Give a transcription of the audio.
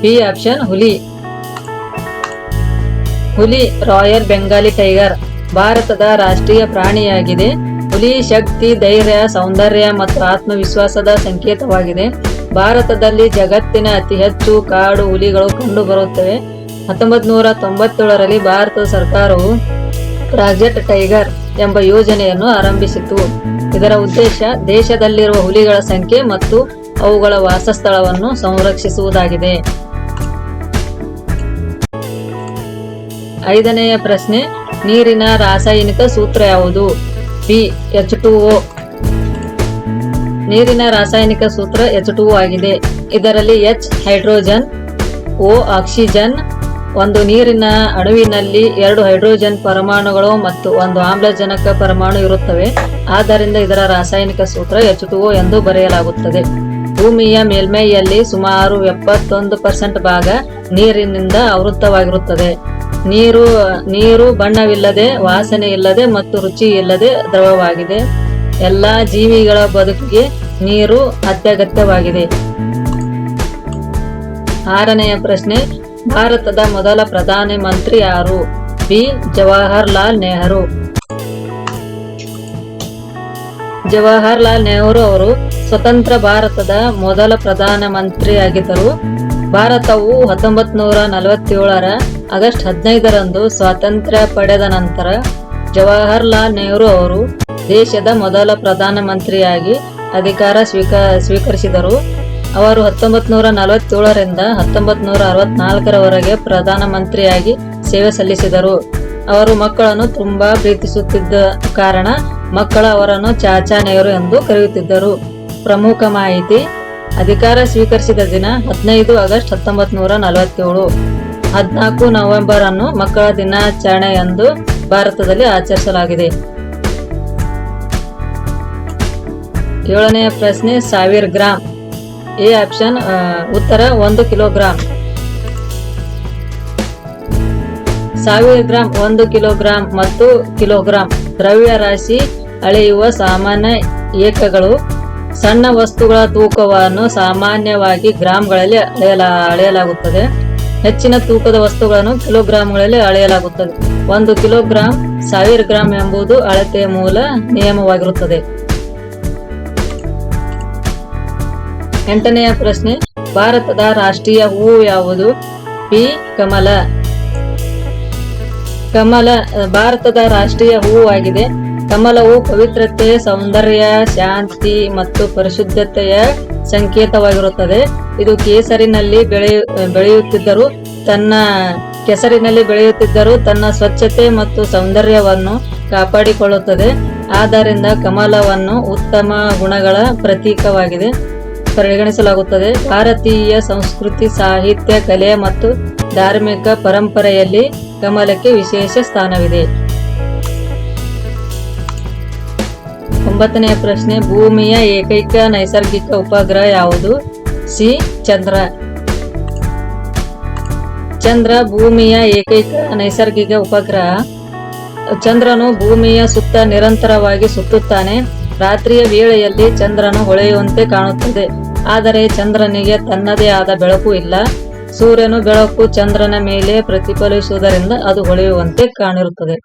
B option ಹುಲಿ. ಹುಲಿ royal Bengali tiger ಭಾರತದ ರಾಷ್ಟ್ರೀಯ ಪ್ರಾಣಿಯಾಗಿದೆ. ಹುಲಿ ಶಕ್ತಿ, ಧೈರ್ಯ, ಸೌಂದರ್ಯ ಮತ್ತು ಆತ್ಮವಿಶ್ವಾಸದ ಸಂಕೇತವಾಗಿದೆ. ಭಾರತದಲ್ಲಿ ಜಗತ್ತಿನ ಅತಿ ಹೆಚ್ಚು ಕಾಡು ಹುಲಿಗಳು ಕಂಡು ಬರುತ್ತವೆ. 1997ರಲ್ಲಿ ಭಾರತ ಸರ್ಕಾರವು ಪ್ರಾಜೆಕ್ಟ್ ಟೈಗರ್ ಎಂಬ ಯೋಜನೆಯನ್ನು ಆರಂಭಿಸಿತು. ಇದರ ಉದ್ದೇಶ ದೇಶದಲ್ಲಿರುವ ಹುಲಿಗಳ ಸಂಖ್ಯೆ ಮತ್ತು ಅವುಗಳ ವಾಸಸ್ಥಳವನ್ನು ಸಂರಕ್ಷಿಸುವುದಾಗಿದೆ. 5ನೆಯ ಪ್ರಶ್ನೆ, ನೀರಿನ ರಾಸಾಯನಿಕ ಸೂತ್ರ ಯಾವುದು? B H2O. ನೀರಿನ ರಾಸಾಯನಿಕ ಸೂತ್ರ H2O ಆಗಿದೆ. ಇದರಲ್ಲಿ H ಹೈಡ್ರೋಜನ್, O ಆಕ್ಸಿಜನ್. ಒಂದು ನೀರಿನ ಅಣುವಿನಲ್ಲಿ 2 ಹೈಡ್ರೋಜನ್ ಪರಮಾಣುಗಳು ಮತ್ತು 1 ಆಮ್ಲಜನಕ ಪರಮಾಣು ಇರುತ್ತವೆ. ಆದ್ದರಿಂದ ಇದರ ರಾಸಾಯನಿಕ ಸೂತ್ರ H2O ಎಂದು ಬರೆಯಲಾಗುತ್ತದೆ. ಭೂಮಿಯ ಮೇಲ್ಮೈಯಲ್ಲಿ ಸುಮಾರು 71% ಭಾಗ ನೀರಿನಿಂದ ಆವೃತವಾಗಿರುತ್ತದೆ. ನೀರು ಬಣ್ಣವಿಲ್ಲದೆ, ವಾಸನೆ ಇಲ್ಲದೆ ಮತ್ತು ರುಚಿ ಇಲ್ಲದೆ ದ್ರವವಾಗಿದೆ. ಎಲ್ಲಾ ಜೀವಿಗಳ ಬದುಕಿಗೆ ನೀರು ಅತ್ಯಗತ್ಯವಾಗಿದೆ. 6ನೆಯ ಪ್ರಶ್ನೆ, ಭಾರತದ ಮೊದಲ ಪ್ರಧಾನಮಂತ್ರಿ ಯಾರು? ಬಿ ಜವಾಹರ್ಲಾಲ್ ನೆಹರು. ಜವಾಹರ್ಲಾಲ್ ನೆಹರು ಅವರು ಸ್ವತಂತ್ರ ಭಾರತದ ಮೊದಲ ಪ್ರಧಾನಮಂತ್ರಿಯಾಗಿದ್ದರು. ಭಾರತವು 1947ರ ಆಗಸ್ಟ್ 15ರಂದು ಸ್ವಾತಂತ್ರ್ಯ ಪಡೆದ ನಂತರ ಜವಾಹರ್ಲಾಲ್ ನೆಹರು ಅವರು ದೇಶದ ಮೊದಲ ಪ್ರಧಾನಮಂತ್ರಿಯಾಗಿ ಅಧಿಕಾರ ಸ್ವೀಕರಿಸಿದರು. ಅವರು 1947ರಿಂದ 1964ರವರೆಗೆ ಪ್ರಧಾನಮಂತ್ರಿಯಾಗಿ ಸೇವೆ ಸಲ್ಲಿಸಿದರು. ಅವರು ಮಕ್ಕಳನ್ನು ತುಂಬಾ ಪ್ರೀತಿಸುತ್ತಿದ್ದ ಕಾರಣ ಮಕ್ಕಳು ಅವರನ್ನು ಚಾಚಾ ನೆಹರು ಎಂದು ಕರೆಯುತ್ತಿದ್ದರು. ಪ್ರಮುಖ ಮಾಹಿತಿ: ಅಧಿಕಾರ ಸ್ವೀಕರಿಸಿದ ದಿನ 15 ಆಗಸ್ಟ್ 1947. 14 ನವೆಂಬರ್ ಅನ್ನು ಮಕ್ಕಳ ದಿನಾಚರಣೆ ಎಂದು ಭಾರತದಲ್ಲಿ ಆಚರಿಸಲಾಗಿದೆ. 7ನೆಯ ಪ್ರಶ್ನೆ, 1000 ಗ್ರಾಂ. ಎ ಆಪ್ಷನ್ ಉತ್ತರ 1 ಕಿಲೋಗ್ರಾಂ. 1000 ಗ್ರಾಂ, 1 ಕಿಲೋಗ್ರಾಂ ಮತ್ತು ಕಿಲೋಗ್ರಾಂ ದ್ರವ್ಯರಾಶಿ ಅಳೆಯುವ ಸಾಮಾನ್ಯ ಏಕಗಳು. ಸಣ್ಣ ವಸ್ತುಗಳ ತೂಕವನ್ನು ಸಾಮಾನ್ಯವಾಗಿ ಗ್ರಾಂಗಳಲ್ಲಿ ಅಳೆಯಲಾಗುತ್ತದೆ. ಹೆಚ್ಚಿನ ತೂಕದ ವಸ್ತುಗಳನ್ನು ಕಿಲೋಗ್ರಾಂಗಳಲ್ಲಿ ಅಳೆಯಲಾಗುತ್ತದೆ. 1 ಕಿಲೋಗ್ರಾಂ 1000 ಗ್ರಾಂ ಎಂಬುದು ಅಳತೆಯ ಮೂಲ ನಿಯಮವಾಗಿರುತ್ತದೆ. 8ನೆಯ ಪ್ರಶ್ನೆ, ಭಾರತದ ರಾಷ್ಟ್ರೀಯ ಹೂವು ಯಾವುದು? ಬಿ ಕಮಲ. ಕಮಲ ಭಾರತದ ರಾಷ್ಟ್ರೀಯ ಹೂವು ಆಗಿದೆ. ಕಮಲವು ಪವಿತ್ರತೆ, ಸೌಂದರ್ಯ, ಶಾಂತಿ ಮತ್ತು ಪರಿಶುದ್ಧತೆಯ ಸಂಕೇತವಾಗಿರುತ್ತದೆ. ಇದು ಕೆಸರಿನಲ್ಲಿ ಬೆಳೆಯುತ್ತಿದ್ದರೂ ತನ್ನ ಸ್ವಚ್ಛತೆ ಮತ್ತು ಸೌಂದರ್ಯವನ್ನು ಕಾಪಾಡಿಕೊಳ್ಳುತ್ತದೆ. ಆದ್ದರಿಂದ ಕಮಲವನ್ನು ಉತ್ತಮ ಗುಣಗಳ ಪ್ರತೀಕವಾಗಿ ಪರಿಗಣಿಸಲಾಗುತ್ತದೆ. ಭಾರತೀಯ ಸಂಸ್ಕೃತಿ, ಸಾಹಿತ್ಯ, ಕಲೆ ಮತ್ತು ಧಾರ್ಮಿಕ ಪರಂಪರೆಯಲ್ಲಿ ಕಮಲಕ್ಕೆ ವಿಶೇಷ ಸ್ಥಾನವಿದೆ. 9ನೆಯ ಪ್ರಶ್ನೆ, ಭೂಮಿಯ ಏಕೈಕ ನೈಸರ್ಗಿಕ ಉಪಗ್ರಹ ಯಾವುದು? ಸಿ ಚಂದ್ರ. ಚಂದ್ರ ಭೂಮಿಯ ಏಕೈಕ ನೈಸರ್ಗಿಕ ಉಪಗ್ರಹ. ಚಂದ್ರನು ಭೂಮಿಯ ಸುತ್ತ ನಿರಂತರವಾಗಿ ಸುತ್ತುತ್ತಾನೆ. ರಾತ್ರಿಯ ವೇಳೆಯಲ್ಲಿ ಚಂದ್ರನು ಹೊಳೆಯುವಂತೆ ಕಾಣುತ್ತದೆ, ಆದರೆ ಚಂದ್ರನಿಗೆ ತನ್ನದೇ ಆದ ಬೆಳಕು ಇಲ್ಲ. ಸೂರ್ಯನ ಬೆಳಕು ಚಂದ್ರನ ಮೇಲೆ ಪ್ರತಿಫಲಿಸುವುದರಿಂದ ಅದು ಹೊಳೆಯುವಂತೆ ಕಾಣಿರುತ್ತದೆ.